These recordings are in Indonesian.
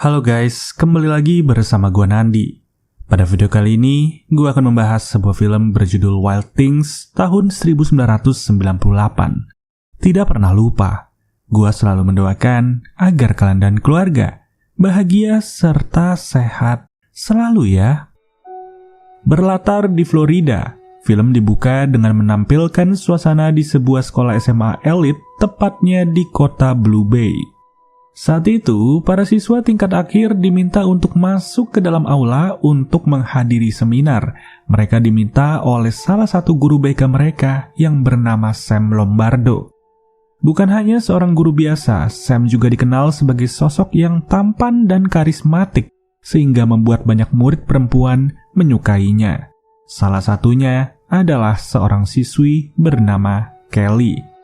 Halo guys, kembali lagi bersama gua Nandi. Pada video kali ini, gua akan membahas sebuah film berjudul Wild Things tahun 1998. Tidak pernah lupa, gua selalu mendoakan agar kalian dan keluarga bahagia serta sehat selalu ya. Berlatar di Florida, film dibuka dengan menampilkan suasana di sebuah sekolah SMA elit, tepatnya di kota Blue Bay. Saat itu, para siswa tingkat akhir diminta untuk masuk ke dalam aula untuk menghadiri seminar. Mereka diminta oleh salah satu guru BK mereka yang bernama Sam Lombardo. Bukan hanya seorang guru biasa, Sam juga dikenal sebagai sosok yang tampan dan karismatik, sehingga membuat banyak murid perempuan menyukainya. Salah satunya adalah seorang siswi bernama Kelly.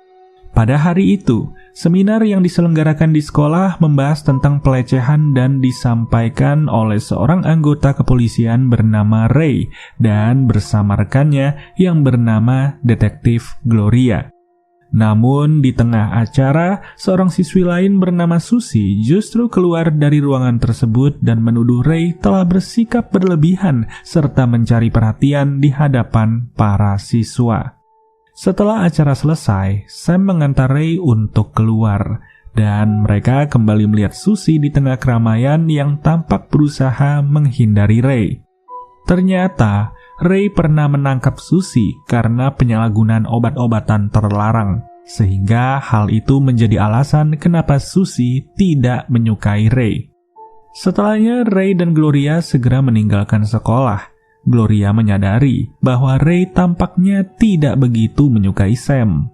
Pada hari itu, seminar yang diselenggarakan di sekolah membahas tentang pelecehan dan disampaikan oleh seorang anggota kepolisian bernama Ray dan bersama rekannya yang bernama Detektif Gloria. Namun di tengah acara, seorang siswi lain bernama Susie justru keluar dari ruangan tersebut dan menuduh Ray telah bersikap berlebihan serta mencari perhatian di hadapan para siswa. Setelah acara selesai, Sam mengantar Ray untuk keluar, dan mereka kembali melihat Susie di tengah keramaian yang tampak berusaha menghindari Ray. Ternyata, Ray pernah menangkap Susie karena penyalahgunaan obat-obatan terlarang, sehingga hal itu menjadi alasan kenapa Susie tidak menyukai Ray. Setelahnya, Ray dan Gloria segera meninggalkan sekolah. Gloria menyadari bahwa Ray tampaknya tidak begitu menyukai Sam.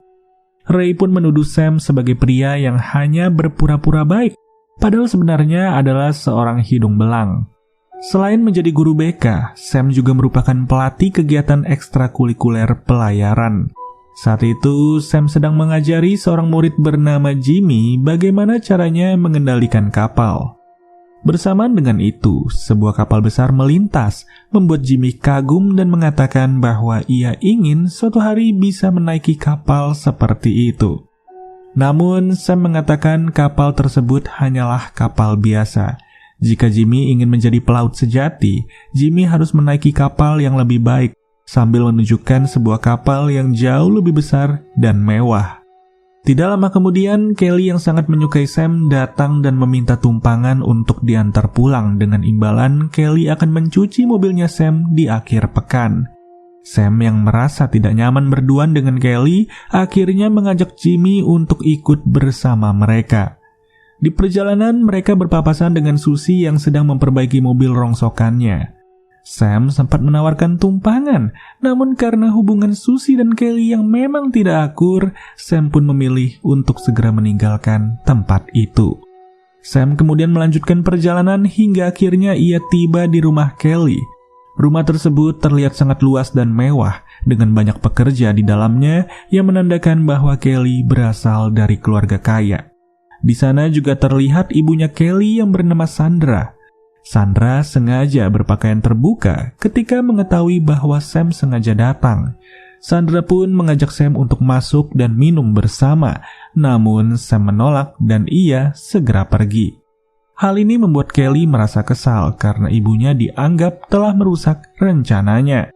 Ray pun menuduh Sam sebagai pria yang hanya berpura-pura baik, padahal sebenarnya adalah seorang hidung belang. Selain menjadi guru BK, Sam juga merupakan pelatih kegiatan ekstrakurikuler pelayaran. Saat itu, Sam sedang mengajari seorang murid bernama Jimmy bagaimana caranya mengendalikan kapal. Bersamaan dengan itu, sebuah kapal besar melintas, membuat Jimmy kagum dan mengatakan bahwa ia ingin suatu hari bisa menaiki kapal seperti itu. Namun, Sam mengatakan kapal tersebut hanyalah kapal biasa. Jika Jimmy ingin menjadi pelaut sejati, Jimmy harus menaiki kapal yang lebih baik, sambil menunjukkan sebuah kapal yang jauh lebih besar dan mewah. Tidak lama kemudian, Kelly yang sangat menyukai Sam datang dan meminta tumpangan untuk diantar pulang dengan imbalan Kelly akan mencuci mobilnya Sam di akhir pekan. Sam yang merasa tidak nyaman berduaan dengan Kelly akhirnya mengajak Jimmy untuk ikut bersama mereka. Di perjalanan mereka berpapasan dengan Susie yang sedang memperbaiki mobil rongsokannya. Sam sempat menawarkan tumpangan, namun karena hubungan Susie dan Kelly yang memang tidak akur, Sam pun memilih untuk segera meninggalkan tempat itu. Sam kemudian melanjutkan perjalanan hingga akhirnya ia tiba di rumah Kelly. Rumah tersebut terlihat sangat luas dan mewah, dengan banyak pekerja di dalamnya yang menandakan bahwa Kelly berasal dari keluarga kaya. Di sana juga terlihat ibunya Kelly yang bernama Sandra. Sandra sengaja berpakaian terbuka ketika mengetahui bahwa Sam sengaja datang. Sandra pun mengajak Sam untuk masuk dan minum bersama, namun Sam menolak dan ia segera pergi. Hal ini membuat Kelly merasa kesal karena ibunya dianggap telah merusak rencananya.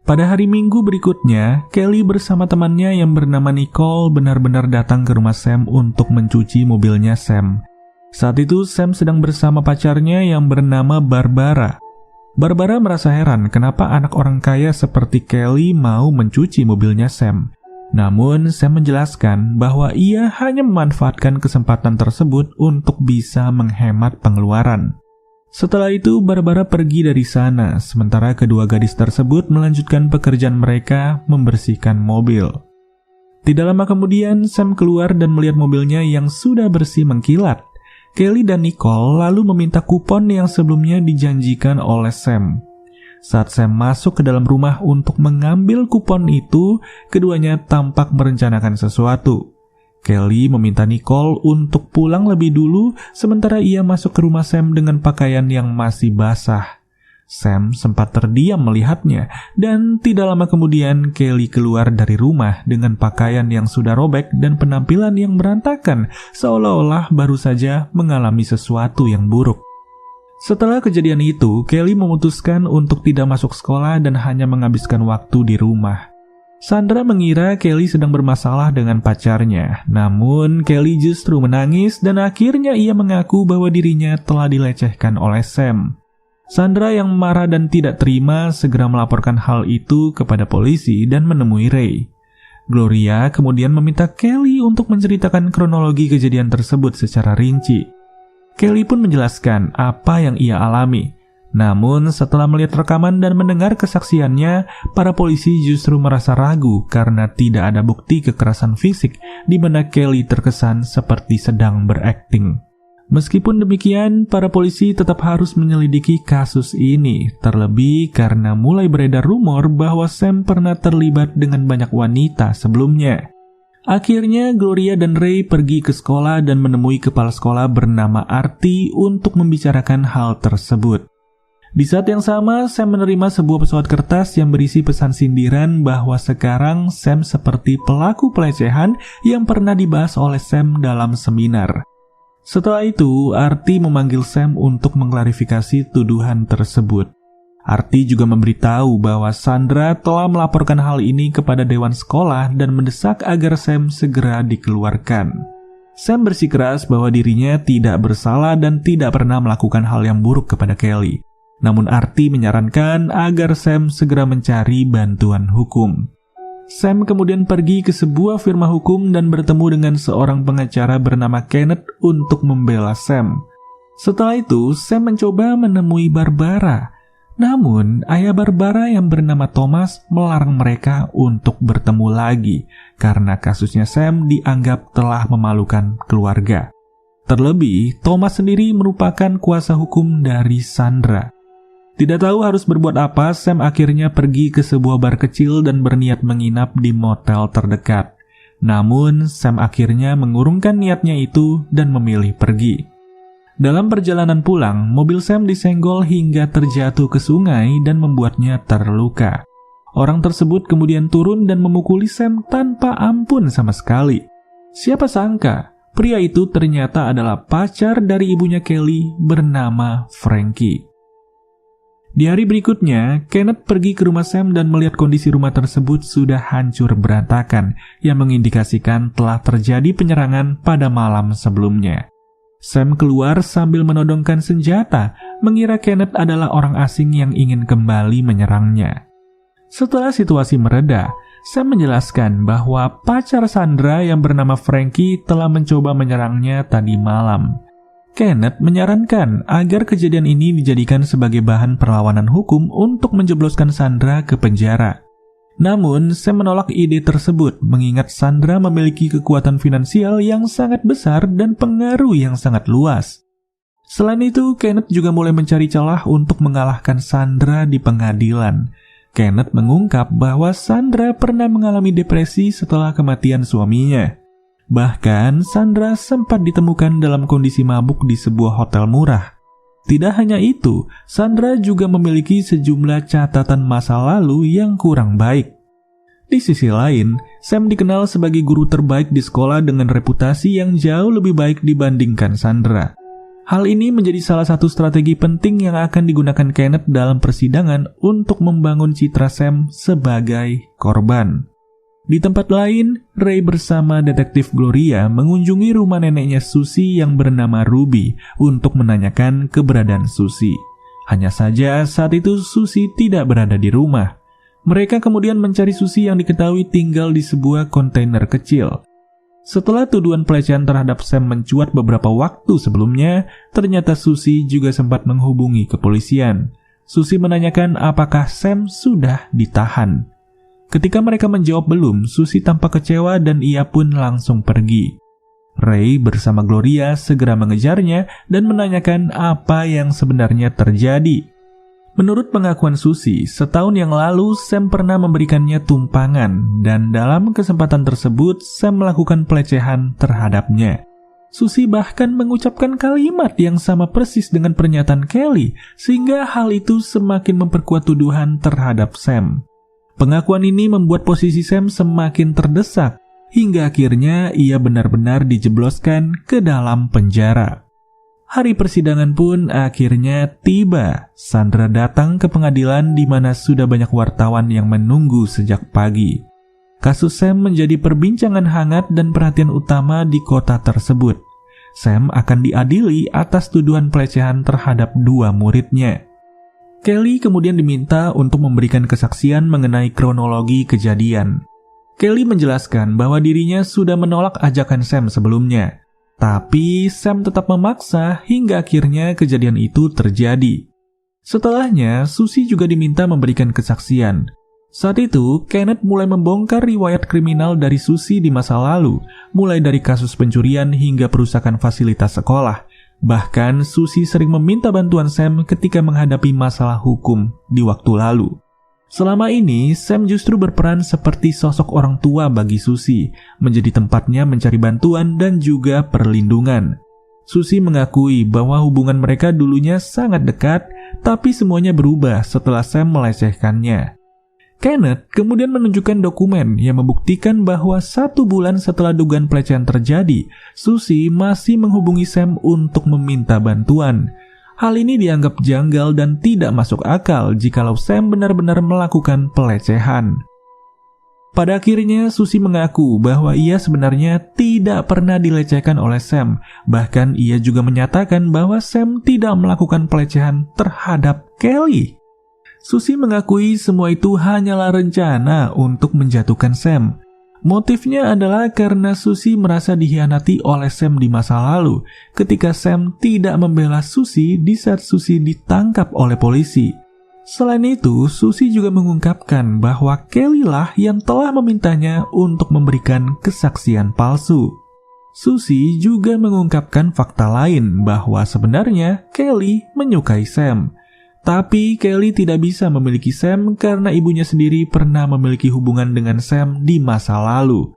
Pada hari Minggu berikutnya, Kelly bersama temannya yang bernama Nicole benar-benar datang ke rumah Sam untuk mencuci mobilnya Sam. Saat itu Sam sedang bersama pacarnya yang bernama Barbara. Barbara merasa heran kenapa anak orang kaya seperti Kelly mau mencuci mobilnya Sam. Namun Sam menjelaskan bahwa ia hanya memanfaatkan kesempatan tersebut untuk bisa menghemat pengeluaran. Setelah itu Barbara pergi dari sana, sementara kedua gadis tersebut melanjutkan pekerjaan mereka membersihkan mobil. Tidak lama kemudian Sam keluar dan melihat mobilnya yang sudah bersih mengkilat. Kelly dan Nicole lalu meminta kupon yang sebelumnya dijanjikan oleh Sam. Saat Sam masuk ke dalam rumah untuk mengambil kupon itu, keduanya tampak merencanakan sesuatu. Kelly meminta Nicole untuk pulang lebih dulu, sementara ia masuk ke rumah Sam dengan pakaian yang masih basah. Sam sempat terdiam melihatnya, dan tidak lama kemudian Kelly keluar dari rumah dengan pakaian yang sudah robek dan penampilan yang berantakan, seolah-olah baru saja mengalami sesuatu yang buruk. Setelah kejadian itu, Kelly memutuskan untuk tidak masuk sekolah dan hanya menghabiskan waktu di rumah. Sandra mengira Kelly sedang bermasalah dengan pacarnya, namun Kelly justru menangis dan akhirnya ia mengaku bahwa dirinya telah dilecehkan oleh Sam. Sandra yang marah dan tidak terima segera melaporkan hal itu kepada polisi dan menemui Ray. Gloria kemudian meminta Kelly untuk menceritakan kronologi kejadian tersebut secara rinci. Kelly pun menjelaskan apa yang ia alami. Namun setelah melihat rekaman dan mendengar kesaksiannya, para polisi justru merasa ragu karena tidak ada bukti kekerasan fisik di mana Kelly terkesan seperti sedang berakting. Meskipun demikian, para polisi tetap harus menyelidiki kasus ini, terlebih karena mulai beredar rumor bahwa Sam pernah terlibat dengan banyak wanita sebelumnya. Akhirnya, Gloria dan Ray pergi ke sekolah dan menemui kepala sekolah bernama Artie untuk membicarakan hal tersebut. Di saat yang sama, Sam menerima sebuah pesawat kertas yang berisi pesan sindiran bahwa sekarang Sam seperti pelaku pelecehan yang pernah dibahas oleh Sam dalam seminar. Setelah itu, Artie memanggil Sam untuk mengklarifikasi tuduhan tersebut. Artie juga memberitahu bahwa Sandra telah melaporkan hal ini kepada dewan sekolah dan mendesak agar Sam segera dikeluarkan. Sam bersikeras bahwa dirinya tidak bersalah dan tidak pernah melakukan hal yang buruk kepada Kelly. Namun Artie menyarankan agar Sam segera mencari bantuan hukum. Sam kemudian pergi ke sebuah firma hukum dan bertemu dengan seorang pengacara bernama Kenneth untuk membela Sam. Setelah itu, Sam mencoba menemui Barbara. Namun, ayah Barbara yang bernama Thomas melarang mereka untuk bertemu lagi karena kasusnya Sam dianggap telah memalukan keluarga. Terlebih, Thomas sendiri merupakan kuasa hukum dari Sandra. Tidak tahu harus berbuat apa, Sam akhirnya pergi ke sebuah bar kecil dan berniat menginap di motel terdekat. Namun, Sam akhirnya mengurungkan niatnya itu dan memilih pergi. Dalam perjalanan pulang, mobil Sam disenggol hingga terjatuh ke sungai dan membuatnya terluka. Orang tersebut kemudian turun dan memukuli Sam tanpa ampun sama sekali. Siapa sangka, pria itu ternyata adalah pacar dari ibunya Kelly bernama Frankie. Di hari berikutnya, Kenneth pergi ke rumah Sam dan melihat kondisi rumah tersebut sudah hancur berantakan, yang mengindikasikan telah terjadi penyerangan pada malam sebelumnya. Sam keluar sambil menodongkan senjata, mengira Kenneth adalah orang asing yang ingin kembali menyerangnya. Setelah situasi mereda, Sam menjelaskan bahwa pacar Sandra yang bernama Frankie telah mencoba menyerangnya tadi malam. Kenneth menyarankan agar kejadian ini dijadikan sebagai bahan perlawanan hukum untuk menjebloskan Sandra ke penjara. Namun, Sam menolak ide tersebut mengingat Sandra memiliki kekuatan finansial yang sangat besar dan pengaruh yang sangat luas. Selain itu, Kenneth juga mulai mencari celah untuk mengalahkan Sandra di pengadilan. Kenneth mengungkap bahwa Sandra pernah mengalami depresi setelah kematian suaminya. Bahkan, Sandra sempat ditemukan dalam kondisi mabuk di sebuah hotel murah. Tidak hanya itu, Sandra juga memiliki sejumlah catatan masa lalu yang kurang baik. Di sisi lain, Sam dikenal sebagai guru terbaik di sekolah dengan reputasi yang jauh lebih baik dibandingkan Sandra. Hal ini menjadi salah satu strategi penting yang akan digunakan Kenneth dalam persidangan untuk membangun citra Sam sebagai korban. Di tempat lain, Ray bersama detektif Gloria mengunjungi rumah neneknya Susie yang bernama Ruby untuk menanyakan keberadaan Susie. Hanya saja saat itu Susie tidak berada di rumah. Mereka kemudian mencari Susie yang diketahui tinggal di sebuah kontainer kecil. Setelah tuduhan pelecehan terhadap Sam mencuat beberapa waktu sebelumnya, ternyata Susie juga sempat menghubungi kepolisian. Susie menanyakan apakah Sam sudah ditahan. Ketika mereka menjawab belum, Susie tampak kecewa dan ia pun langsung pergi. Ray bersama Gloria segera mengejarnya dan menanyakan apa yang sebenarnya terjadi. Menurut pengakuan Susie, setahun yang lalu Sam pernah memberikannya tumpangan dan dalam kesempatan tersebut Sam melakukan pelecehan terhadapnya. Susie bahkan mengucapkan kalimat yang sama persis dengan pernyataan Kelly, sehingga hal itu semakin memperkuat tuduhan terhadap Sam. Pengakuan ini membuat posisi Sam semakin terdesak, hingga akhirnya ia benar-benar dijebloskan ke dalam penjara. Hari persidangan pun akhirnya tiba. Sandra datang ke pengadilan di mana sudah banyak wartawan yang menunggu sejak pagi. Kasus Sam menjadi perbincangan hangat dan perhatian utama di kota tersebut. Sam akan diadili atas tuduhan pelecehan terhadap 2 muridnya. Kelly kemudian diminta untuk memberikan kesaksian mengenai kronologi kejadian. Kelly menjelaskan bahwa dirinya sudah menolak ajakan Sam sebelumnya. Tapi Sam tetap memaksa hingga akhirnya kejadian itu terjadi. Setelahnya, Susie juga diminta memberikan kesaksian. Saat itu, Kenneth mulai membongkar riwayat kriminal dari Susie di masa lalu, mulai dari kasus pencurian hingga perusakan fasilitas sekolah. Bahkan, Susie sering meminta bantuan Sam ketika menghadapi masalah hukum di waktu lalu. Selama ini, Sam justru berperan seperti sosok orang tua bagi Susie, menjadi tempatnya mencari bantuan dan juga perlindungan. Susie mengakui bahwa hubungan mereka dulunya sangat dekat, tapi semuanya berubah setelah Sam melecehkannya. Kenneth kemudian menunjukkan dokumen yang membuktikan bahwa 1 bulan setelah dugaan pelecehan terjadi, Susie masih menghubungi Sam untuk meminta bantuan. Hal ini dianggap janggal dan tidak masuk akal jikalau Sam benar-benar melakukan pelecehan. Pada akhirnya, Susie mengaku bahwa ia sebenarnya tidak pernah dilecehkan oleh Sam. Bahkan ia juga menyatakan bahwa Sam tidak melakukan pelecehan terhadap Kelly. Susie mengakui semua itu hanyalah rencana untuk menjatuhkan Sam. Motifnya adalah karena Susie merasa dikhianati oleh Sam di masa lalu ketika Sam tidak membela Susie di saat Susie ditangkap oleh polisi. Selain itu, Susie juga mengungkapkan bahwa Kelly lah yang telah memintanya untuk memberikan kesaksian palsu. Susie juga mengungkapkan fakta lain bahwa sebenarnya Kelly menyukai Sam. Tapi Kelly tidak bisa memiliki Sam karena ibunya sendiri pernah memiliki hubungan dengan Sam di masa lalu.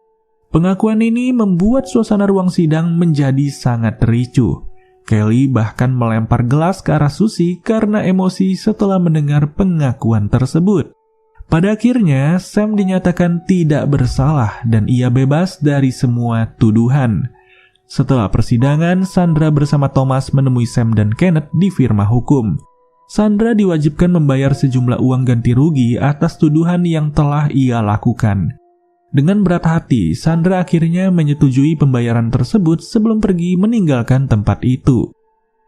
Pengakuan ini membuat suasana ruang sidang menjadi sangat ricuh. Kelly bahkan melempar gelas ke arah Susie karena emosi setelah mendengar pengakuan tersebut. Pada akhirnya, Sam dinyatakan tidak bersalah dan ia bebas dari semua tuduhan. Setelah persidangan, Sandra bersama Thomas menemui Sam dan Kenneth di firma hukum. Sandra diwajibkan membayar sejumlah uang ganti rugi atas tuduhan yang telah ia lakukan. Dengan berat hati, Sandra akhirnya menyetujui pembayaran tersebut sebelum pergi meninggalkan tempat itu.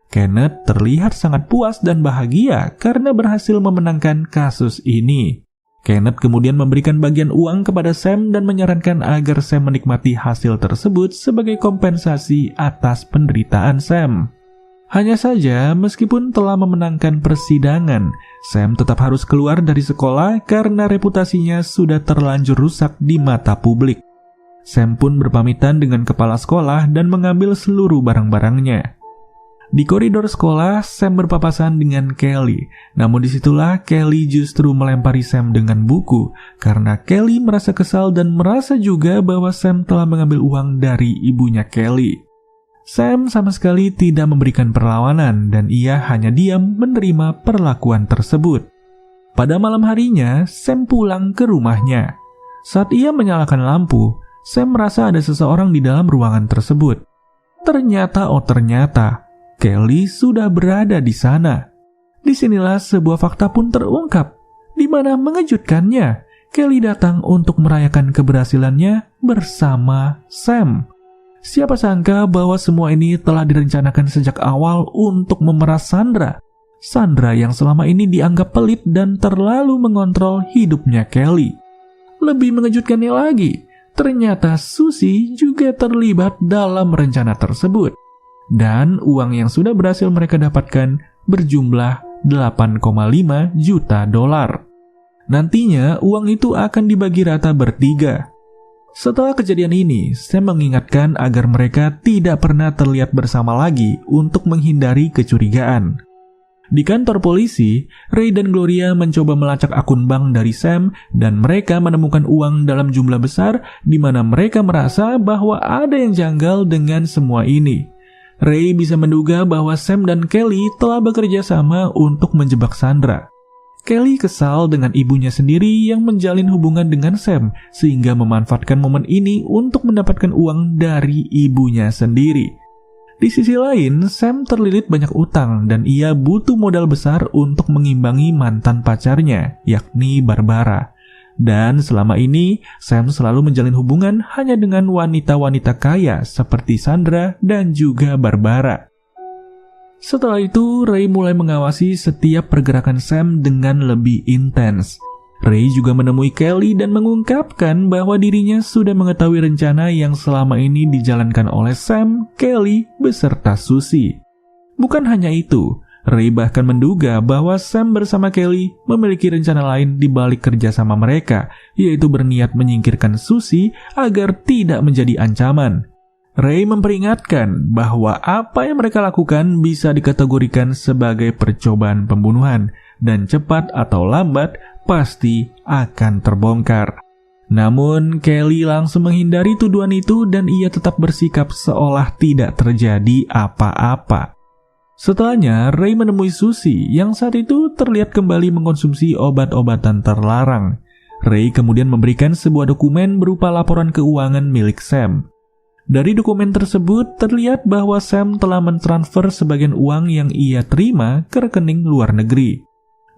Kenneth terlihat sangat puas dan bahagia karena berhasil memenangkan kasus ini. Kenneth kemudian memberikan bagian uang kepada Sam dan menyarankan agar Sam menikmati hasil tersebut sebagai kompensasi atas penderitaan Sam. Hanya saja, meskipun telah memenangkan persidangan, Sam tetap harus keluar dari sekolah karena reputasinya sudah terlanjur rusak di mata publik. Sam pun berpamitan dengan kepala sekolah dan mengambil seluruh barang-barangnya. Di koridor sekolah, Sam berpapasan dengan Kelly. Namun disitulah Kelly justru melempari Sam dengan buku karena Kelly merasa kesal dan merasa juga bahwa Sam telah mengambil uang dari ibunya Kelly. Sam sama sekali tidak memberikan perlawanan dan ia hanya diam menerima perlakuan tersebut. Pada malam harinya, Sam pulang ke rumahnya. Saat ia menyalakan lampu, Sam merasa ada seseorang di dalam ruangan tersebut. Ternyata, Kelly sudah berada di sana. Disinilah sebuah fakta pun terungkap, di mana mengejutkannya, Kelly datang untuk merayakan keberhasilannya bersama Sam. Siapa sangka bahwa semua ini telah direncanakan sejak awal untuk memeras Sandra. Sandra yang selama ini dianggap pelit dan terlalu mengontrol hidupnya Kelly. Lebih mengejutkannya lagi, ternyata Susie juga terlibat dalam rencana tersebut. Dan uang yang sudah berhasil mereka dapatkan berjumlah 8,5 juta dolar. Nantinya uang itu akan dibagi rata bertiga. Setelah kejadian ini, Sam mengingatkan agar mereka tidak pernah terlihat bersama lagi untuk menghindari kecurigaan. Di kantor polisi, Ray dan Gloria mencoba melacak akun bank dari Sam dan mereka menemukan uang dalam jumlah besar di mana mereka merasa bahwa ada yang janggal dengan semua ini. Ray bisa menduga bahwa Sam dan Kelly telah bekerja sama untuk menjebak Sandra. Kelly kesal dengan ibunya sendiri yang menjalin hubungan dengan Sam sehingga memanfaatkan momen ini untuk mendapatkan uang dari ibunya sendiri. Di sisi lain, Sam terlilit banyak utang dan ia butuh modal besar untuk mengimbangi mantan pacarnya, yakni Barbara. Dan selama ini, Sam selalu menjalin hubungan hanya dengan wanita-wanita kaya seperti Sandra dan juga Barbara. Setelah itu, Ray mulai mengawasi setiap pergerakan Sam dengan lebih intens. Ray juga menemui Kelly dan mengungkapkan bahwa dirinya sudah mengetahui rencana yang selama ini dijalankan oleh Sam, Kelly, beserta Susie. Bukan hanya itu, Ray bahkan menduga bahwa Sam bersama Kelly memiliki rencana lain di balik kerjasama mereka, yaitu berniat menyingkirkan Susie agar tidak menjadi ancaman. Ray memperingatkan bahwa apa yang mereka lakukan bisa dikategorikan sebagai percobaan pembunuhan, dan cepat atau lambat pasti akan terbongkar. Namun, Kelly langsung menghindari tuduhan itu dan ia tetap bersikap seolah tidak terjadi apa-apa. Setelahnya, Ray menemui Susie yang saat itu terlihat kembali mengkonsumsi obat-obatan terlarang. Ray kemudian memberikan sebuah dokumen berupa laporan keuangan milik Sam. Dari dokumen tersebut terlihat bahwa Sam telah mentransfer sebagian uang yang ia terima ke rekening luar negeri.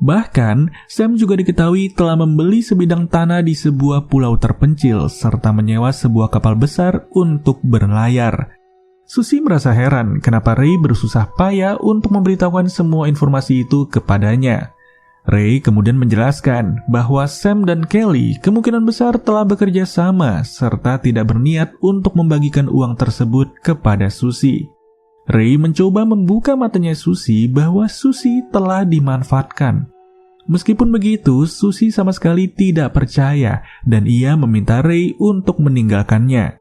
Bahkan, Sam juga diketahui telah membeli sebidang tanah di sebuah pulau terpencil serta menyewa sebuah kapal besar untuk berlayar. Susie merasa heran kenapa Ray bersusah payah untuk memberitahukan semua informasi itu kepadanya. Ray kemudian menjelaskan bahwa Sam dan Kelly kemungkinan besar telah bekerja sama serta tidak berniat untuk membagikan uang tersebut kepada Susie. Ray mencoba membuka matanya Susie bahwa Susie telah dimanfaatkan. Meskipun begitu, Susie sama sekali tidak percaya dan ia meminta Ray untuk meninggalkannya.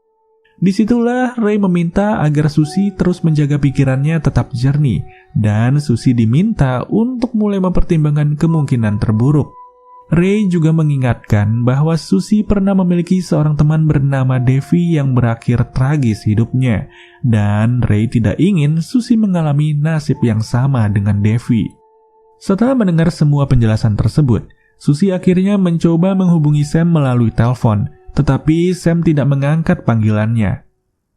Disitulah Ray meminta agar Susie terus menjaga pikirannya tetap jernih dan Susie diminta untuk mulai mempertimbangkan kemungkinan terburuk. Ray juga mengingatkan bahwa Susie pernah memiliki seorang teman bernama Devi yang berakhir tragis hidupnya, dan Ray tidak ingin Susie mengalami nasib yang sama dengan Devi. Setelah mendengar semua penjelasan tersebut, Susie akhirnya mencoba menghubungi Sam melalui telepon, tetapi Sam tidak mengangkat panggilannya.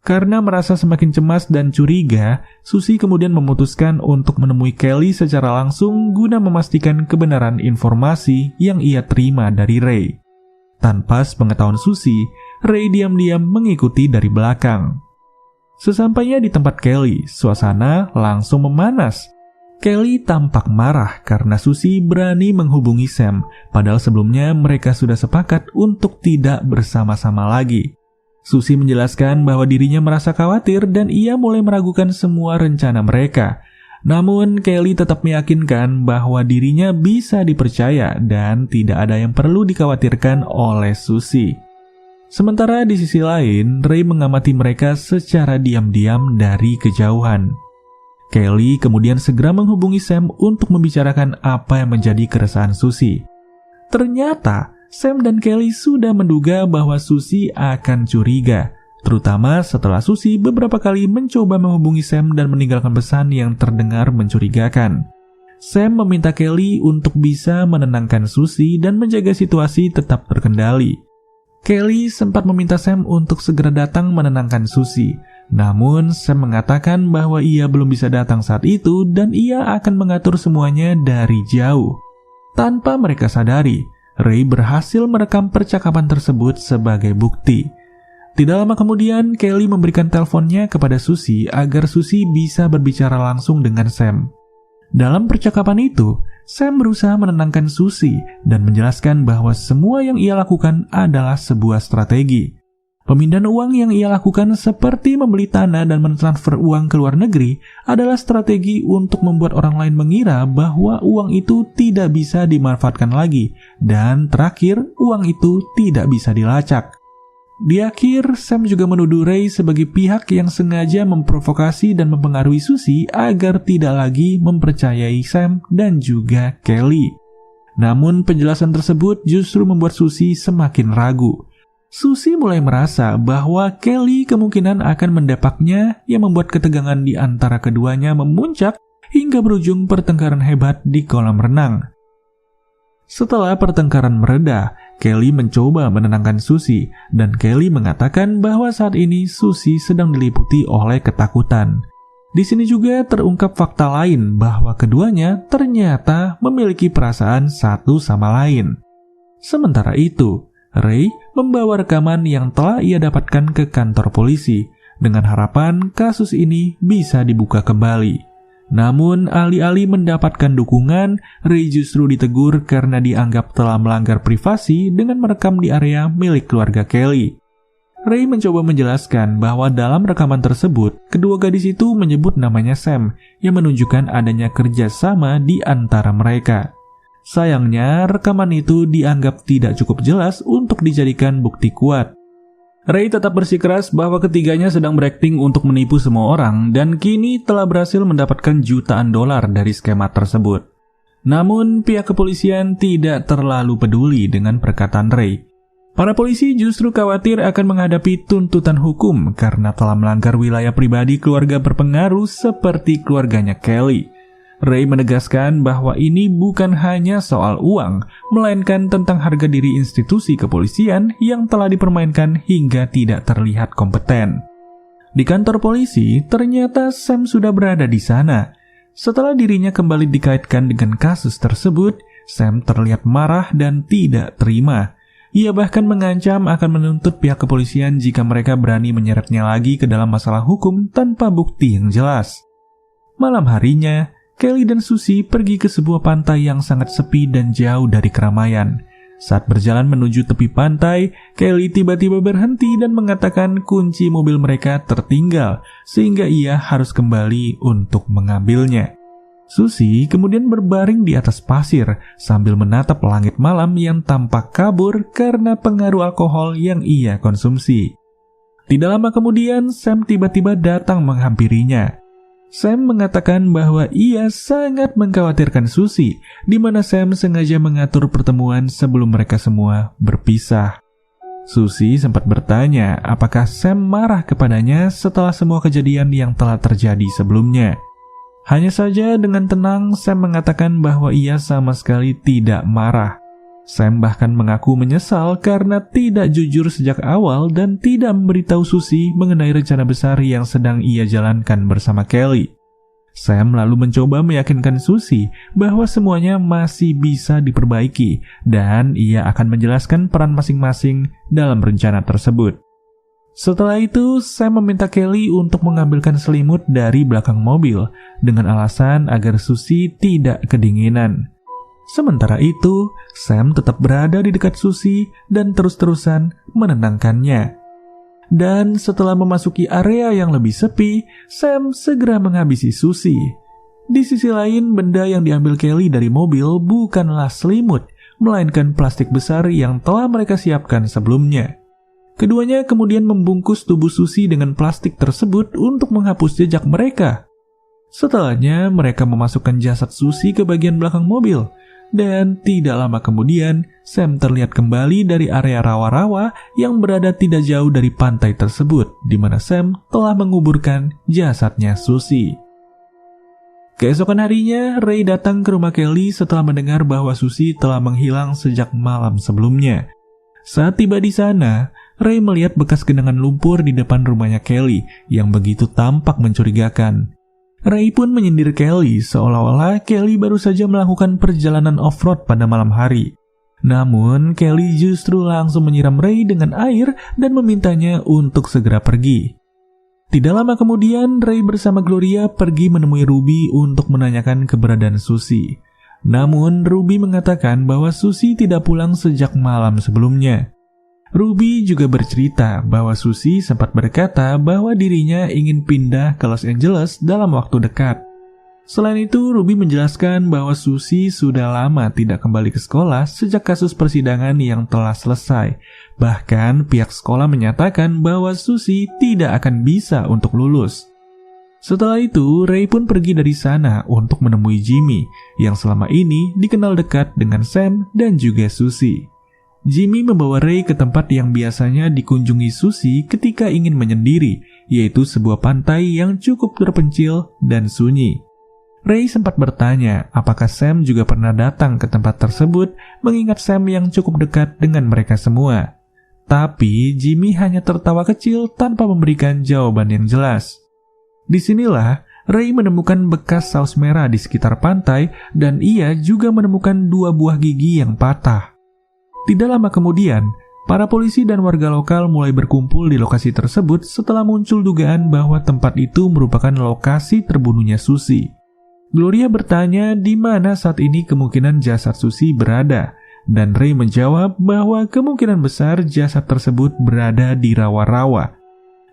Karena merasa semakin cemas dan curiga, Susie kemudian memutuskan untuk menemui Kelly secara langsung guna memastikan kebenaran informasi yang ia terima dari Ray. Tanpa sepengetahuan Susie, Ray diam-diam mengikuti dari belakang. Sesampainya di tempat Kelly, suasana langsung memanas. Kelly tampak marah karena Susie berani menghubungi Sam, padahal sebelumnya mereka sudah sepakat untuk tidak bersama-sama lagi. Susie menjelaskan bahwa dirinya merasa khawatir dan ia mulai meragukan semua rencana mereka. Namun, Kelly tetap meyakinkan bahwa dirinya bisa dipercaya dan tidak ada yang perlu dikhawatirkan oleh Susie. Sementara di sisi lain, Ray mengamati mereka secara diam-diam dari kejauhan. Kelly kemudian segera menghubungi Sam untuk membicarakan apa yang menjadi keresahan Susie. Ternyata, Sam dan Kelly sudah menduga bahwa Susie akan curiga, terutama setelah Susie beberapa kali mencoba menghubungi Sam dan meninggalkan pesan yang terdengar mencurigakan. Sam meminta Kelly untuk bisa menenangkan Susie dan menjaga situasi tetap terkendali. Kelly sempat meminta Sam untuk segera datang menenangkan Susie, namun Sam mengatakan bahwa ia belum bisa datang saat itu dan ia akan mengatur semuanya dari jauh. Tanpa mereka sadari, Ray berhasil merekam percakapan tersebut sebagai bukti. Tidak lama kemudian, Kelly memberikan teleponnya kepada Susie agar Susie bisa berbicara langsung dengan Sam. Dalam percakapan itu, Sam berusaha menenangkan Susie dan menjelaskan bahwa semua yang ia lakukan adalah sebuah strategi. Pemindahan uang yang ia lakukan seperti membeli tanah dan mentransfer uang ke luar negeri adalah strategi untuk membuat orang lain mengira bahwa uang itu tidak bisa dimanfaatkan lagi dan terakhir uang itu tidak bisa dilacak. Di akhir, Sam juga menuduh Ray sebagai pihak yang sengaja memprovokasi dan mempengaruhi Susie agar tidak lagi mempercayai Sam dan juga Kelly. Namun penjelasan tersebut justru membuat Susie semakin ragu. Susie mulai merasa bahwa Kelly kemungkinan akan mendapaknya yang membuat ketegangan di antara keduanya memuncak hingga berujung pertengkaran hebat di kolam renang. Setelah pertengkaran mereda, Kelly mencoba menenangkan Susie dan Kelly mengatakan bahwa saat ini Susie sedang diliputi oleh ketakutan. Di sini juga terungkap fakta lain bahwa keduanya ternyata memiliki perasaan satu sama lain. Sementara itu, Ray membawa rekaman yang telah ia dapatkan ke kantor polisi dengan harapan kasus ini bisa dibuka kembali. Namun, alih-alih mendapatkan dukungan, Ray justru ditegur karena dianggap telah melanggar privasi dengan merekam di area milik keluarga Kelly. Ray mencoba menjelaskan bahwa dalam rekaman tersebut, kedua gadis itu menyebut namanya Sam, yang menunjukkan adanya kerjasama di antara mereka. Sayangnya, rekaman itu dianggap tidak cukup jelas untuk dijadikan bukti kuat. Ray tetap bersikeras bahwa ketiganya sedang berakting untuk menipu semua orang dan kini telah berhasil mendapatkan jutaan dolar dari skema tersebut. Namun, pihak kepolisian tidak terlalu peduli dengan perkataan Ray. Para polisi justru khawatir akan menghadapi tuntutan hukum karena telah melanggar wilayah pribadi keluarga berpengaruh seperti keluarganya Kelly. Ray menegaskan bahwa ini bukan hanya soal uang, melainkan tentang harga diri institusi kepolisian yang telah dipermainkan hingga tidak terlihat kompeten. Di kantor polisi, ternyata Sam sudah berada di sana. Setelah dirinya kembali dikaitkan dengan kasus tersebut, Sam terlihat marah dan tidak terima. Ia bahkan mengancam akan menuntut pihak kepolisian jika mereka berani menyeretnya lagi ke dalam masalah hukum tanpa bukti yang jelas. Malam harinya, Kelly dan Susie pergi ke sebuah pantai yang sangat sepi dan jauh dari keramaian. Saat berjalan menuju tepi pantai, Kelly tiba-tiba berhenti dan mengatakan kunci mobil mereka tertinggal, sehingga ia harus kembali untuk mengambilnya. Susie kemudian berbaring di atas pasir sambil menatap langit malam yang tampak kabur karena pengaruh alkohol yang ia konsumsi. Tidak lama kemudian, Sam tiba-tiba datang menghampirinya. Sam mengatakan bahwa ia sangat mengkhawatirkan Susie, di mana Sam sengaja mengatur pertemuan sebelum mereka semua berpisah. Susie sempat bertanya apakah Sam marah kepadanya setelah semua kejadian yang telah terjadi sebelumnya. Hanya saja dengan tenang Sam mengatakan bahwa ia sama sekali tidak marah. Sam bahkan mengaku menyesal karena tidak jujur sejak awal dan tidak memberitahu Susie mengenai rencana besar yang sedang ia jalankan bersama Kelly. Sam lalu mencoba meyakinkan Susie bahwa semuanya masih bisa diperbaiki dan ia akan menjelaskan peran masing-masing dalam rencana tersebut. Setelah itu, Sam meminta Kelly untuk mengambilkan selimut dari belakang mobil dengan alasan agar Susie tidak kedinginan. Sementara itu, Sam tetap berada di dekat Susie dan terus-terusan menenangkannya. Dan setelah memasuki area yang lebih sepi, Sam segera menghabisi Susie. Di sisi lain, benda yang diambil Kelly dari mobil bukanlah selimut, melainkan plastik besar yang telah mereka siapkan sebelumnya. Keduanya kemudian membungkus tubuh Susie dengan plastik tersebut untuk menghapus jejak mereka. Setelahnya, mereka memasukkan jasad Susie ke bagian belakang mobil. Dan tidak lama kemudian, Sam terlihat kembali dari area rawa-rawa yang berada tidak jauh dari pantai tersebut, di mana Sam telah menguburkan jasadnya Susie. Keesokan harinya, Ray datang ke rumah Kelly setelah mendengar bahwa Susie telah menghilang sejak malam sebelumnya. Saat tiba di sana, Ray melihat bekas genangan lumpur di depan rumahnya Kelly yang begitu tampak mencurigakan. Ray pun menyindir Kelly seolah-olah Kelly baru saja melakukan perjalanan off-road pada malam hari. Namun, Kelly justru langsung menyiram Ray dengan air dan memintanya untuk segera pergi. Tidak lama kemudian, Ray bersama Gloria pergi menemui Ruby untuk menanyakan keberadaan Susie. Namun, Ruby mengatakan bahwa Susie tidak pulang sejak malam sebelumnya. Ruby juga bercerita bahwa Susie sempat berkata bahwa dirinya ingin pindah ke Los Angeles dalam waktu dekat. Selain itu, Ruby menjelaskan bahwa Susie sudah lama tidak kembali ke sekolah sejak kasus persidangan yang telah selesai. Bahkan, pihak sekolah menyatakan bahwa Susie tidak akan bisa untuk lulus. Setelah itu, Ray pun pergi dari sana untuk menemui Jimmy, yang selama ini dikenal dekat dengan Sam dan juga Susie. Jimmy membawa Ray ke tempat yang biasanya dikunjungi Susie ketika ingin menyendiri, yaitu sebuah pantai yang cukup terpencil dan sunyi. Ray sempat bertanya apakah Sam juga pernah datang ke tempat tersebut, mengingat Sam yang cukup dekat dengan mereka semua. Tapi Jimmy hanya tertawa kecil tanpa memberikan jawaban yang jelas. Disinilah Ray menemukan bekas saus merah di sekitar pantai dan ia juga menemukan 2 buah gigi yang patah. Tidak lama kemudian, para polisi dan warga lokal mulai berkumpul di lokasi tersebut setelah muncul dugaan bahwa tempat itu merupakan lokasi terbunuhnya Susie. Gloria bertanya di mana saat ini kemungkinan jasad Susie berada, dan Ray menjawab bahwa kemungkinan besar jasad tersebut berada di rawa-rawa.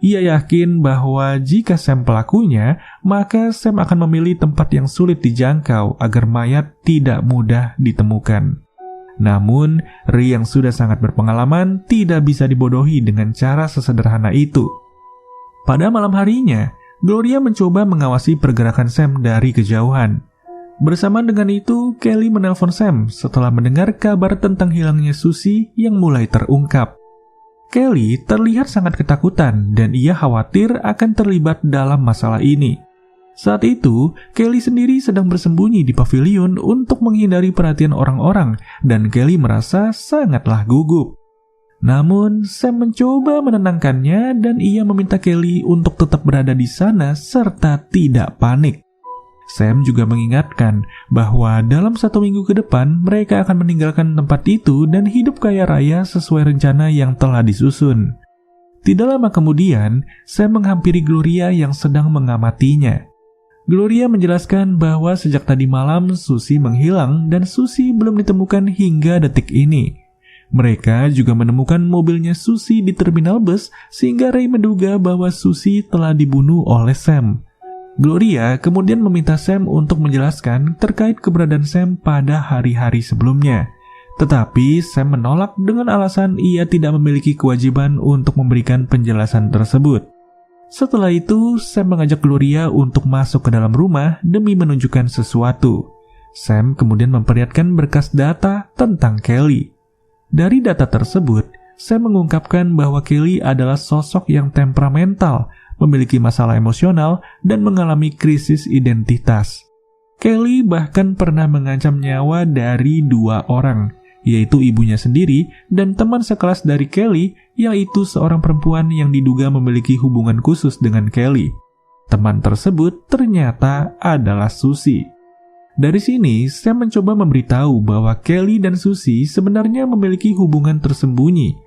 Ia yakin bahwa jika Sam pelakunya, maka Sam akan memilih tempat yang sulit dijangkau agar mayat tidak mudah ditemukan. Namun, Ray yang sudah sangat berpengalaman tidak bisa dibodohi dengan cara sesederhana itu. Pada malam harinya, Gloria mencoba mengawasi pergerakan Sam dari kejauhan. Bersamaan dengan itu, Kelly menelpon Sam setelah mendengar kabar tentang hilangnya Susie yang mulai terungkap. Kelly terlihat sangat ketakutan dan ia khawatir akan terlibat dalam masalah ini. Saat itu, Kelly sendiri sedang bersembunyi di pavilion untuk menghindari perhatian orang-orang dan Kelly merasa sangatlah gugup. Namun, Sam mencoba menenangkannya dan ia meminta Kelly untuk tetap berada di sana serta tidak panik. Sam juga mengingatkan bahwa dalam 1 minggu ke depan mereka akan meninggalkan tempat itu dan hidup kaya raya sesuai rencana yang telah disusun. Tidak lama kemudian, Sam menghampiri Gloria yang sedang mengamatinya. Gloria menjelaskan bahwa sejak tadi malam Susie menghilang dan Susie belum ditemukan hingga detik ini. Mereka juga menemukan mobilnya Susie di terminal bus sehingga Ray menduga bahwa Susie telah dibunuh oleh Sam. Gloria kemudian meminta Sam untuk menjelaskan terkait keberadaan Sam pada hari-hari sebelumnya. Tetapi Sam menolak dengan alasan ia tidak memiliki kewajiban untuk memberikan penjelasan tersebut. Setelah itu, Sam mengajak Gloria untuk masuk ke dalam rumah demi menunjukkan sesuatu. Sam kemudian memperlihatkan berkas data tentang Kelly. Dari data tersebut, Sam mengungkapkan bahwa Kelly adalah sosok yang temperamental, memiliki masalah emosional, dan mengalami krisis identitas. Kelly bahkan pernah mengancam nyawa dari 2 orang, yaitu ibunya sendiri dan teman sekelas dari Kelly, yaitu seorang perempuan yang diduga memiliki hubungan khusus dengan Kelly. Teman tersebut ternyata adalah Susie. Dari sini, Sam mencoba memberitahu bahwa Kelly dan Susie sebenarnya memiliki hubungan tersembunyi.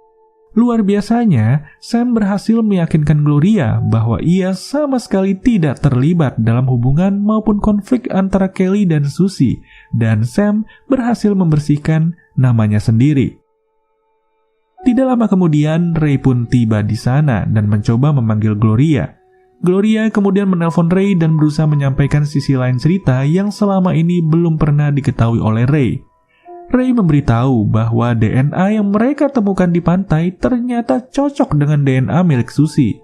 Luar biasanya, Sam berhasil meyakinkan Gloria bahwa ia sama sekali tidak terlibat dalam hubungan maupun konflik antara Kelly dan Susie, dan Sam berhasil membersihkan namanya sendiri. Tidak lama kemudian, Ray pun tiba di sana dan mencoba memanggil Gloria. Gloria kemudian menelpon Ray dan berusaha menyampaikan sisi lain cerita yang selama ini belum pernah diketahui oleh Ray. Ray memberitahu bahwa DNA yang mereka temukan di pantai ternyata cocok dengan DNA milik Susie.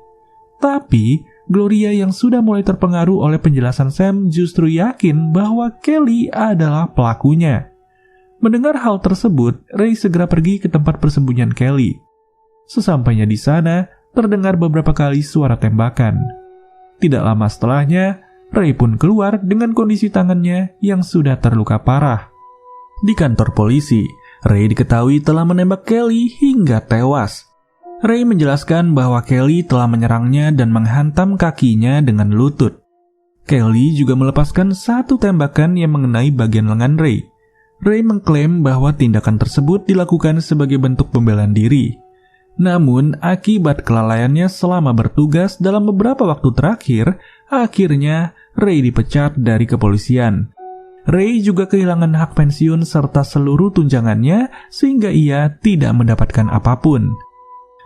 Tapi, Gloria yang sudah mulai terpengaruh oleh penjelasan Sam justru yakin bahwa Kelly adalah pelakunya. Mendengar hal tersebut, Ray segera pergi ke tempat persembunyian Kelly. Sesampainya di sana, terdengar beberapa kali suara tembakan. Tidak lama setelahnya, Ray pun keluar dengan kondisi tangannya yang sudah terluka parah. Di kantor polisi, Ray diketahui telah menembak Kelly hingga tewas. Ray menjelaskan bahwa Kelly telah menyerangnya dan menghantam kakinya dengan lutut. Kelly juga melepaskan 1 tembakan yang mengenai bagian lengan Ray. Ray mengklaim bahwa tindakan tersebut dilakukan sebagai bentuk pembelaan diri. Namun, akibat kelalaiannya selama bertugas dalam beberapa waktu terakhir, akhirnya Ray dipecat dari kepolisian. Ray juga kehilangan hak pensiun serta seluruh tunjangannya sehingga ia tidak mendapatkan apapun.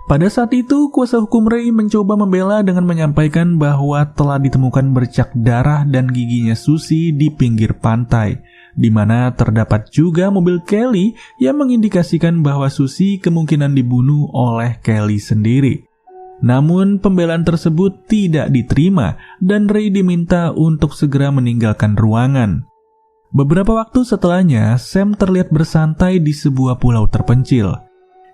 Pada saat itu, kuasa hukum Ray mencoba membela dengan menyampaikan bahwa telah ditemukan bercak darah dan giginya Susie di pinggir pantai, di mana terdapat juga mobil Kelly yang mengindikasikan bahwa Susie kemungkinan dibunuh oleh Kelly sendiri. Namun, pembelaan tersebut tidak diterima dan Ray diminta untuk segera meninggalkan ruangan. Beberapa waktu setelahnya, Sam terlihat bersantai di sebuah pulau terpencil.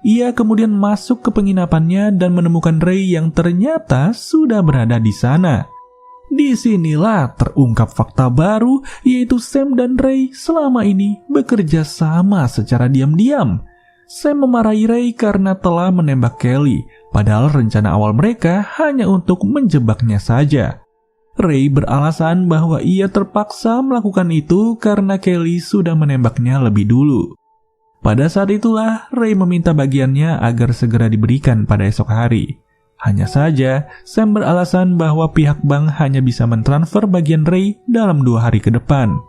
Ia kemudian masuk ke penginapannya dan menemukan Ray yang ternyata sudah berada di sana. Disinilah terungkap fakta baru, yaitu Sam dan Ray selama ini bekerja sama secara diam-diam. Sam memarahi Ray karena telah menembak Kelly, padahal rencana awal mereka hanya untuk menjebaknya saja. Ray beralasan bahwa ia terpaksa melakukan itu karena Kelly sudah menembaknya lebih dulu. Pada saat itulah Ray meminta bagiannya agar segera diberikan pada esok hari. Hanya saja, Sam beralasan bahwa pihak bank hanya bisa mentransfer bagian Ray dalam 2 hari ke depan.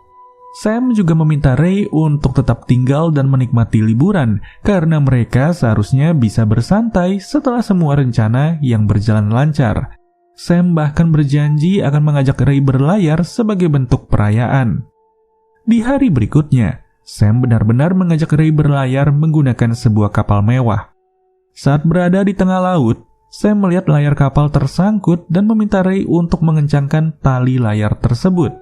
Sam juga meminta Ray untuk tetap tinggal dan menikmati liburan karena mereka seharusnya bisa bersantai setelah semua rencana yang berjalan lancar. Sam bahkan berjanji akan mengajak Ray berlayar sebagai bentuk perayaan. Di hari berikutnya, Sam benar-benar mengajak Ray berlayar menggunakan sebuah kapal mewah. Saat berada di tengah laut, Sam melihat layar kapal tersangkut dan meminta Ray untuk mengencangkan tali layar tersebut.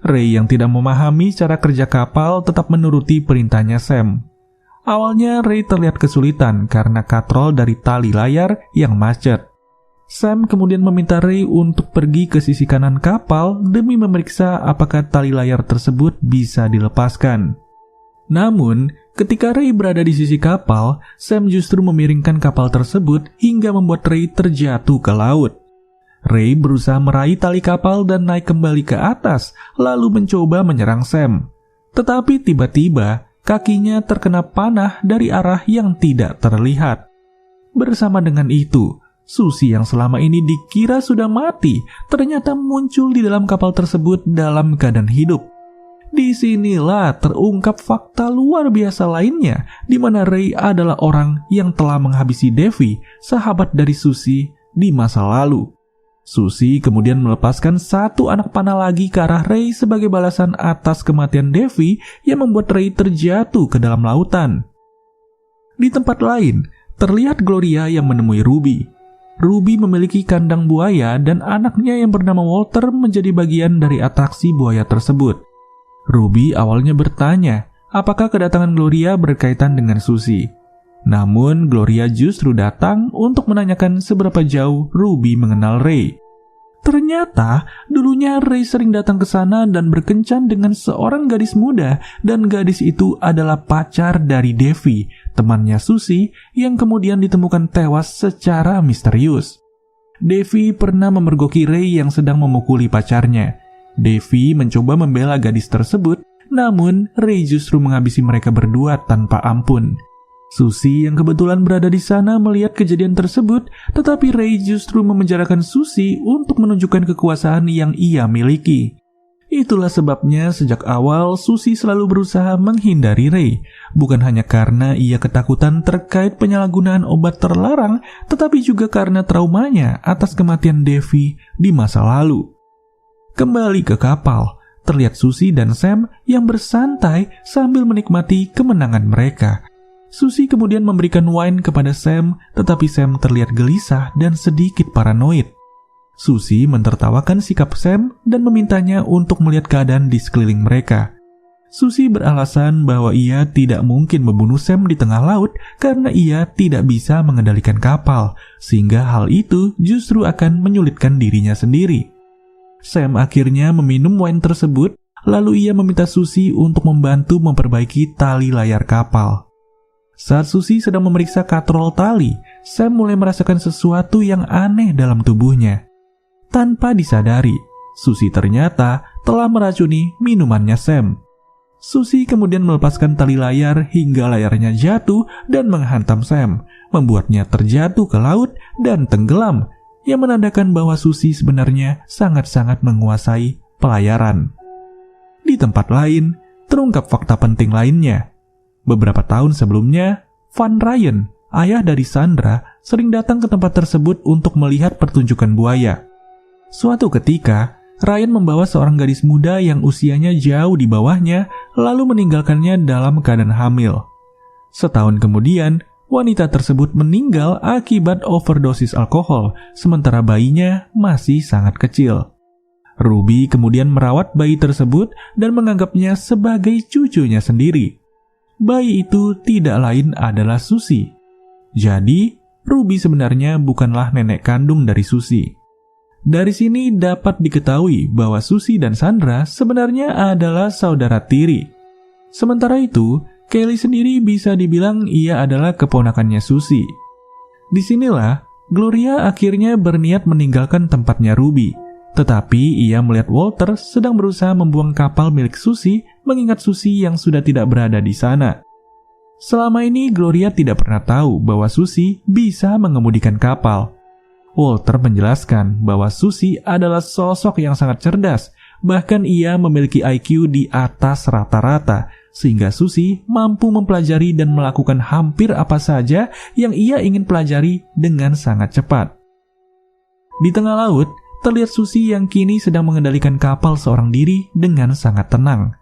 Ray yang tidak memahami cara kerja kapal tetap menuruti perintahnya Sam. Awalnya Ray terlihat kesulitan karena katrol dari tali layar yang macet. Sam kemudian meminta Ray untuk pergi ke sisi kanan kapal demi memeriksa apakah tali layar tersebut bisa dilepaskan. Namun, ketika Ray berada di sisi kapal, Sam justru memiringkan kapal tersebut hingga membuat Ray terjatuh ke laut. Ray berusaha meraih tali kapal dan naik kembali ke atas, lalu mencoba menyerang Sam. Tetapi tiba-tiba, kakinya terkena panah dari arah yang tidak terlihat. Bersama dengan itu, Susie yang selama ini dikira sudah mati, ternyata muncul di dalam kapal tersebut dalam keadaan hidup. Disinilah terungkap fakta luar biasa lainnya, di mana Ray adalah orang yang telah menghabisi Devi, sahabat dari Susie, di masa lalu. Susie kemudian melepaskan 1 anak panah lagi ke arah Ray sebagai balasan atas kematian Devi yang membuat Ray terjatuh ke dalam lautan. Di tempat lain, terlihat Gloria yang menemui Ruby. Ruby memiliki kandang buaya dan anaknya yang bernama Walter menjadi bagian dari atraksi buaya tersebut. Ruby awalnya bertanya apakah kedatangan Gloria berkaitan dengan Susie. Namun Gloria justru datang untuk menanyakan seberapa jauh Ruby mengenal Ray. Ternyata dulunya Ray sering datang ke sana dan berkencan dengan seorang gadis muda, dan gadis itu adalah pacar dari Devi, temannya Susie yang kemudian ditemukan tewas secara misterius. Devi pernah memergoki Ray yang sedang memukuli pacarnya. Devi mencoba membela gadis tersebut, namun Ray justru menghabisi mereka berdua tanpa ampun. Susie yang kebetulan berada di sana melihat kejadian tersebut, tetapi Ray justru memenjarakan Susie untuk menunjukkan kekuasaan yang ia miliki. Itulah sebabnya sejak awal Susie selalu berusaha menghindari Ray, bukan hanya karena ia ketakutan terkait penyalahgunaan obat terlarang, tetapi juga karena traumanya atas kematian Devi di masa lalu. Kembali ke kapal, terlihat Susie dan Sam yang bersantai sambil menikmati kemenangan mereka. Susie kemudian memberikan wine kepada Sam, tetapi Sam terlihat gelisah dan sedikit paranoid. Susie mentertawakan sikap Sam dan memintanya untuk melihat keadaan di sekeliling mereka. Susie beralasan bahwa ia tidak mungkin membunuh Sam di tengah laut karena ia tidak bisa mengendalikan kapal, sehingga hal itu justru akan menyulitkan dirinya sendiri. Sam akhirnya meminum wine tersebut, lalu ia meminta Susie untuk membantu memperbaiki tali layar kapal. Saat Susie sedang memeriksa katrol tali, Sam mulai merasakan sesuatu yang aneh dalam tubuhnya. Tanpa disadari, Susie ternyata telah meracuni minumannya Sam. Susie kemudian melepaskan tali layar hingga layarnya jatuh dan menghantam Sam, membuatnya terjatuh ke laut dan tenggelam, yang menandakan bahwa Susie sebenarnya sangat-sangat menguasai pelayaran. Di tempat lain, terungkap fakta penting lainnya. Beberapa tahun sebelumnya, Van Ryan, ayah dari Sandra, sering datang ke tempat tersebut untuk melihat pertunjukan buaya. Suatu ketika, Ryan membawa seorang gadis muda yang usianya jauh di bawahnya, lalu meninggalkannya dalam keadaan hamil. Setahun kemudian, wanita tersebut meninggal akibat overdosis alkohol, sementara bayinya masih sangat kecil. Ruby kemudian merawat bayi tersebut dan menganggapnya sebagai cucunya sendiri. Bayi itu tidak lain adalah Susie. Jadi, Ruby sebenarnya bukanlah nenek kandung dari Susie. Dari sini dapat diketahui bahwa Susie dan Sandra sebenarnya adalah saudara tiri. Sementara itu, Kelly sendiri bisa dibilang ia adalah keponakannya Susie. Disinilah, Gloria akhirnya berniat meninggalkan tempatnya Ruby. Tetapi ia melihat Walter sedang berusaha membuang kapal milik Susie, mengingat Susie yang sudah tidak berada di sana. Selama ini Gloria tidak pernah tahu bahwa Susie bisa mengemudikan kapal. Walter menjelaskan bahwa Susie adalah sosok yang sangat cerdas, bahkan ia memiliki IQ di atas rata-rata, sehingga Susie mampu mempelajari dan melakukan hampir apa saja yang ia ingin pelajari dengan sangat cepat. Di tengah laut, terlihat Susie yang kini sedang mengendalikan kapal seorang diri dengan sangat tenang.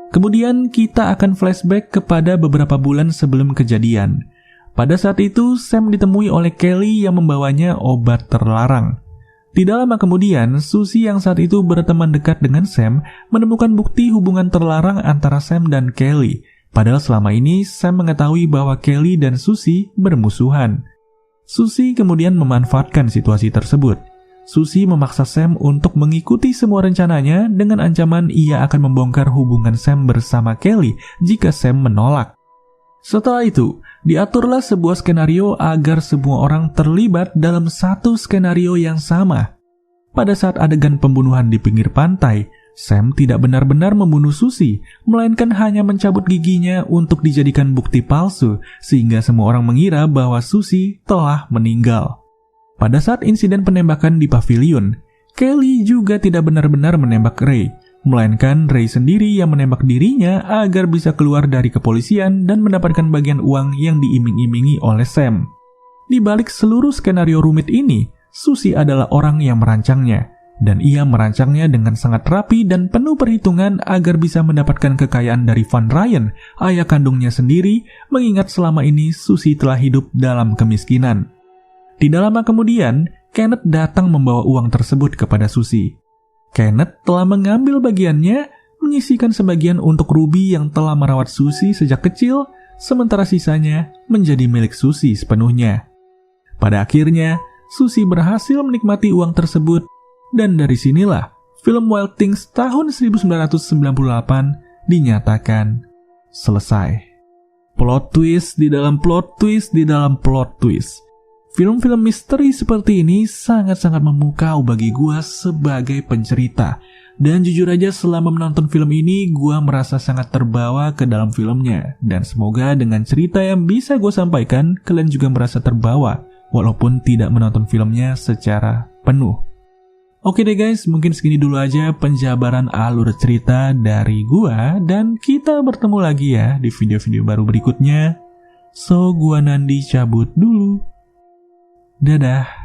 Kemudian kita akan flashback kepada beberapa bulan sebelum kejadian. Pada saat itu, Sam ditemui oleh Kelly yang membawanya obat terlarang. Tidak lama kemudian, Susie yang saat itu berteman dekat dengan Sam menemukan bukti hubungan terlarang antara Sam dan Kelly. Padahal selama ini Sam mengetahui bahwa Kelly dan Susie bermusuhan. Susie kemudian memanfaatkan situasi tersebut. Susie memaksa Sam untuk mengikuti semua rencananya dengan ancaman ia akan membongkar hubungan Sam bersama Kelly jika Sam menolak. Setelah itu, diaturlah sebuah skenario agar semua orang terlibat dalam satu skenario yang sama. Pada saat adegan pembunuhan di pinggir pantai, Sam tidak benar-benar membunuh Susie, melainkan hanya mencabut giginya untuk dijadikan bukti palsu, sehingga semua orang mengira bahwa Susie telah meninggal. Pada saat insiden penembakan di pavilion, Kelly juga tidak benar-benar menembak Ray, melainkan Ray sendiri yang menembak dirinya agar bisa keluar dari kepolisian dan mendapatkan bagian uang yang diiming-imingi oleh Sam. Di balik seluruh skenario rumit ini, Susie adalah orang yang merancangnya, dan ia merancangnya dengan sangat rapi dan penuh perhitungan agar bisa mendapatkan kekayaan dari Van Ryan, ayah kandungnya sendiri, mengingat selama ini Susie telah hidup dalam kemiskinan. Tidak lama kemudian, Kenneth datang membawa uang tersebut kepada Susie. Kenneth telah mengambil bagiannya, menyisihkan sebagian untuk Ruby yang telah merawat Susie sejak kecil, sementara sisanya menjadi milik Susie sepenuhnya. Pada akhirnya, Susie berhasil menikmati uang tersebut, dan dari sinilah film Wild Things tahun 1998 dinyatakan selesai. Plot twist di dalam plot twist di dalam plot twist. Film-film misteri seperti ini sangat-sangat memukau bagi gua sebagai pencerita. Dan jujur aja selama menonton film ini, gua merasa sangat terbawa ke dalam filmnya. Dan semoga dengan cerita yang bisa gua sampaikan, kalian juga merasa terbawa, walaupun tidak menonton filmnya secara penuh. Oke deh guys, mungkin segini dulu aja penjabaran alur cerita dari gua. Dan kita bertemu lagi ya di video-video baru berikutnya. So, gua Nandi cabut dulu. Dadah.